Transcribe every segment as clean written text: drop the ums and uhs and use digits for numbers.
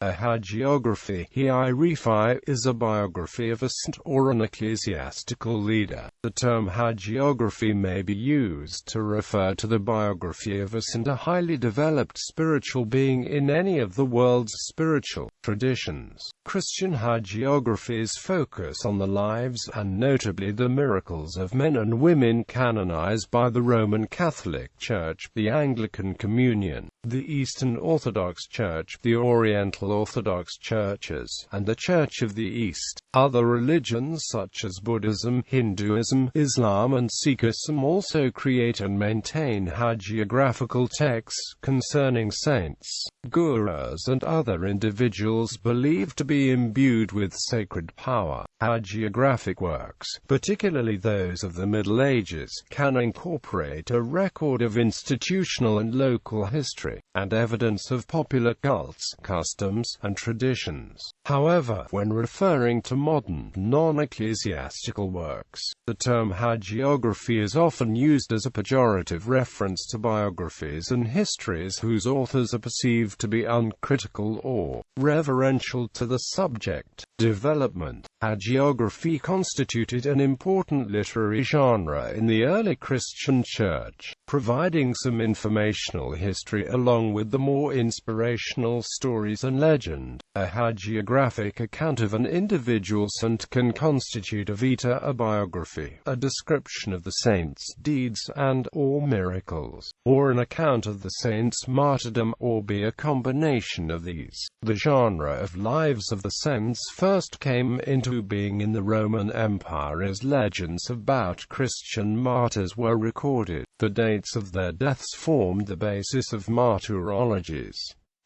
A hagiography {ḥæɡiography) is a biography of a saint or an ecclesiastical leader. The term hagiography may be used to refer to the biography of a saint, a highly developed spiritual being in any of the world's spiritual traditions. Christian hagiographies focus on the lives, and notably the miracles, of men and women canonized by the Roman Catholic Church, the Anglican Communion, the Eastern Orthodox Church, the Oriental Orthodox Churches, and the Church of the East. Other religions such as Buddhism, Hinduism, Islam and Sikhism also create and maintain hagiographical texts concerning saints, gurus and other individuals believed to be imbued with sacred power. Hagiographic works, particularly those of the Middle Ages, can incorporate a record of institutional and local history, and evidence of popular cults, customs, and traditions. However, when referring to modern, non-ecclesiastical works, the term hagiography is often used as a pejorative reference to biographies and histories whose authors are perceived to be uncritical or reverential to the subject. Development. Hagiography constituted an important literary genre in the early Christian Church, providing some informational history along with the more inspirational stories and legend. A hagiographic account of an individual saint can constitute a vita, a biography, a description of the saint's deeds and/or miracles, or an account of the saint's martyrdom, or be a combination of these. The genre of lives of the saints first came into being in the Roman Empire as legends about Christian martyrs were recorded. The dates of their deaths formed the basis of martyrologies.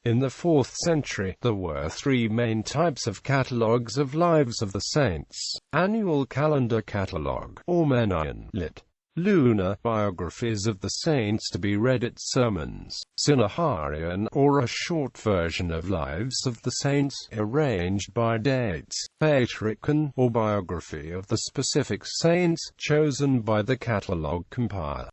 In the 4th century, there were three main types of catalogues of lives of the saints: annual calendar catalogue, or moine, lit. Lunar biographies of the saints to be read at sermons; synaharion, or a short version of lives of the saints, arranged by dates; patriarchon, or biography of the specific saints, chosen by the catalogue compiler.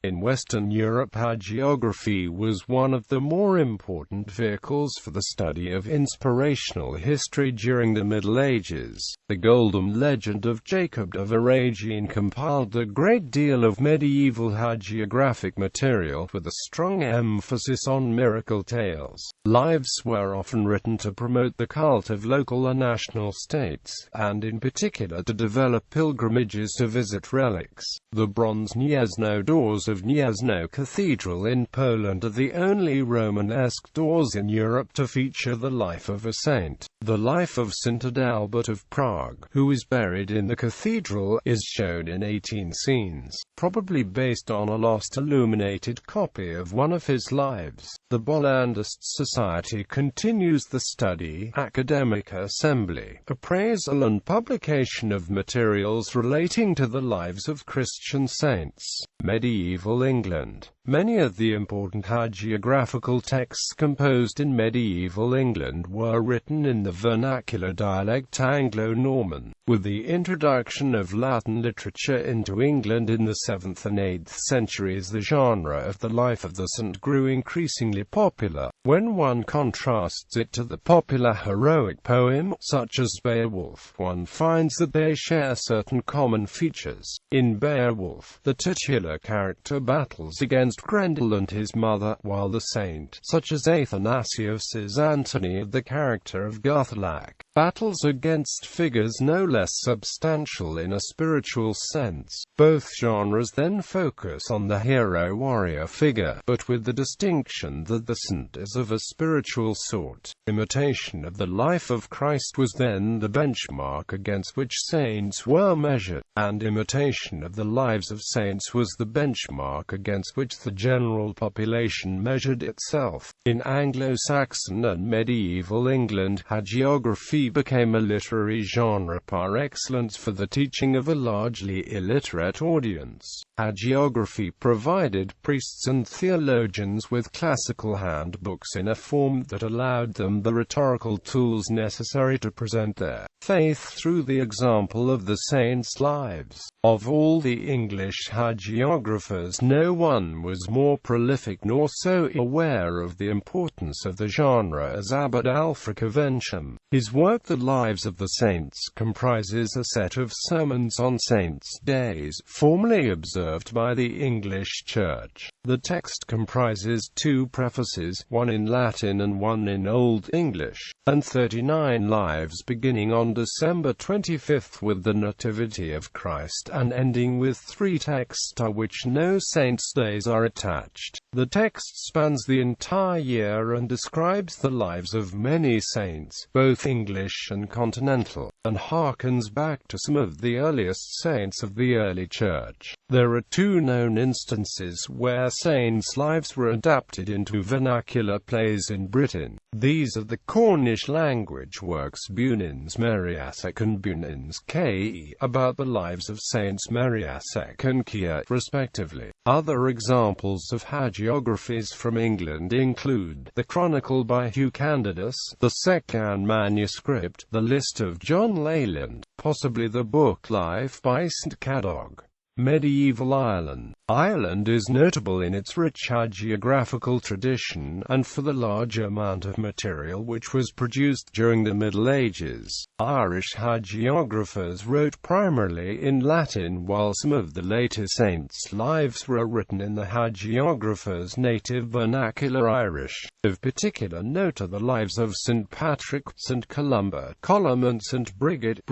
In Western Europe, hagiography was one of the more important vehicles for the study of inspirational history during the Middle Ages. The Golden Legend of Jacob of Aragene compiled a great deal of medieval hagiographic material, with a strong emphasis on miracle tales. Lives were often written to promote the cult of local and national states, and in particular to develop pilgrimages to visit relics. The bronze Gniezno doors of Gniezno Cathedral in Poland are the only Romanesque doors in Europe to feature the life of a saint. The life of Saint Adalbert of Prague, who is buried in the cathedral, is shown in 18 scenes, probably based on a lost illuminated copy of one of his lives. The Bollandist Society continues the study, academic assembly, appraisal and publication of materials relating to the lives of Christian saints. Medieval England. Many of the important hagiographical texts composed in medieval England were written in the vernacular dialect Anglo-Norman. With the introduction of Latin literature into England in the 7th and 8th centuries, the genre of the life of the saint grew increasingly popular. When one contrasts it to the popular heroic poem, such as Beowulf, one finds that they share certain common features. In Beowulf, the titular character battles against Grendel and his mother, while the saint, such as Athanasius' Antony, the character of Guthlac, battles against figures no less substantial in a spiritual sense. Both genres then focus on the hero-warrior figure, but with the distinction that the saint is of a spiritual sort. Imitation of the life of Christ was then the benchmark against which saints were measured, and imitation of the lives of saints was the benchmark against which the general population measured itself. In Anglo-Saxon and medieval England, hagiography became a literary genre par excellence for the teaching of a largely illiterate audience. Hagiography provided priests and theologians with classical handbooks in a form that allowed them the rhetorical tools necessary to present their faith through the example of the saints' lives. Of all the English hagiographers, no one was more prolific nor so aware of the importance of the genre as Abbot Alfric of Ensham. His work The Lives of the Saints comprises a set of sermons on saints' days, formally observed by the English Church. The text comprises 2 prefaces, one in Latin and one in Old English, and 39 lives beginning on December 25th with the Nativity of Christ and ending with 3 texts to which no saints' days are attached. The text spans the entire year and describes the lives of many saints, both English and continental, and harkens back to some of the earliest saints of the early Church. There are 2 known instances where saints' lives were adapted into vernacular plays in Britain. These are the Cornish language works Bunins Meriasek and Bunins Ke, about the lives of Saints Meriasek and Kia, respectively. Other examples of hagiographies from England include the Chronicle by Hugh Candidus, the second manuscript, the List of John Leyland, possibly the book Life by St. Cadog. Medieval Ireland. Ireland is notable in its rich hagiographical tradition, and for the large amount of material which was produced during the Middle Ages. Irish hagiographers wrote primarily in Latin, while some of the later saints' lives were written in the hagiographer's native vernacular Irish. Of particular note are the lives of St. Patrick, St. Columba, Colum and St. Brigid,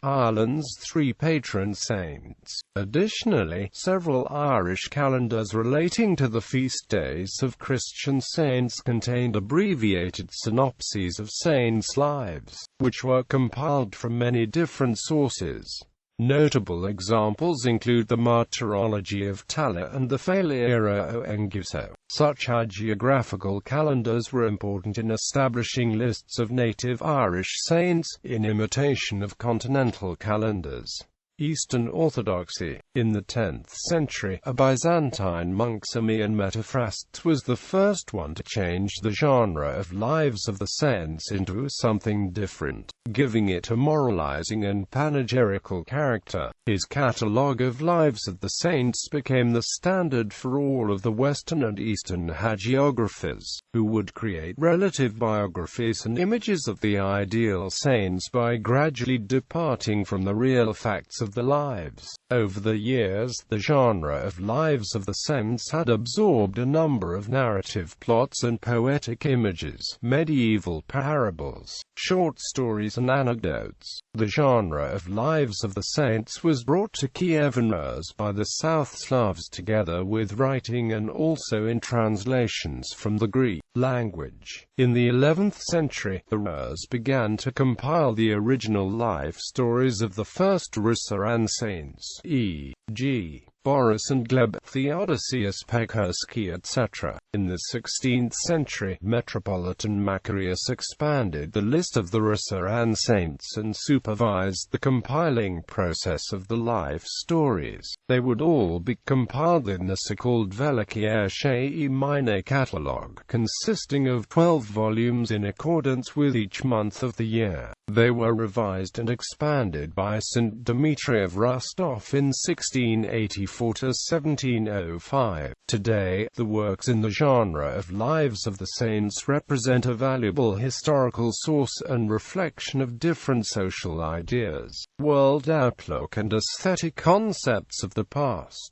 Ireland's 3 patron saints. Additionally, several Irish calendars relating to the feast days of Christian saints contained abbreviated synopses of saints' lives, which were compiled from many different sources. Notable examples include the Martyrology of Tala and the Failera o Enguso. Such hagiographical calendars were important in establishing lists of native Irish saints, in imitation of continental calendars. Eastern Orthodoxy. In the 10th century, a Byzantine monk Simeon Metaphrastes was the first one to change the genre of Lives of the Saints into something different, giving it a moralizing and panegyrical character. His catalogue of Lives of the Saints became the standard for all of the Western and Eastern hagiographers, who would create relative biographies and images of the ideal saints by gradually departing from the real facts of the lives. Over the years, the genre of Lives of the Saints had absorbed a number of narrative plots and poetic images, medieval parables, short stories and anecdotes. The genre of Lives of the Saints was brought to Kiev and Rus by the South Slavs together with writing and also in translations from the Greek language. In the 11th century, the Rus began to compile the original life stories of the first Rusaran saints, e.g. Boris and Gleb, Theodosius Pekhursky, etc. In the 16th century, Metropolitan Macarius expanded the list of the Rusaran saints and supervised the compiling process of the life stories. They would all be compiled in the so-called Veliky Shei Minor catalogue, consisting of 12 volumes in accordance with each month of the year. They were revised and expanded by St. Dmitry of Rostov in 1684 to 1705. Today, the works in the genre of Lives of the Saints represent a valuable historical source and reflection of different social ideas, world outlook and aesthetic concepts of the past.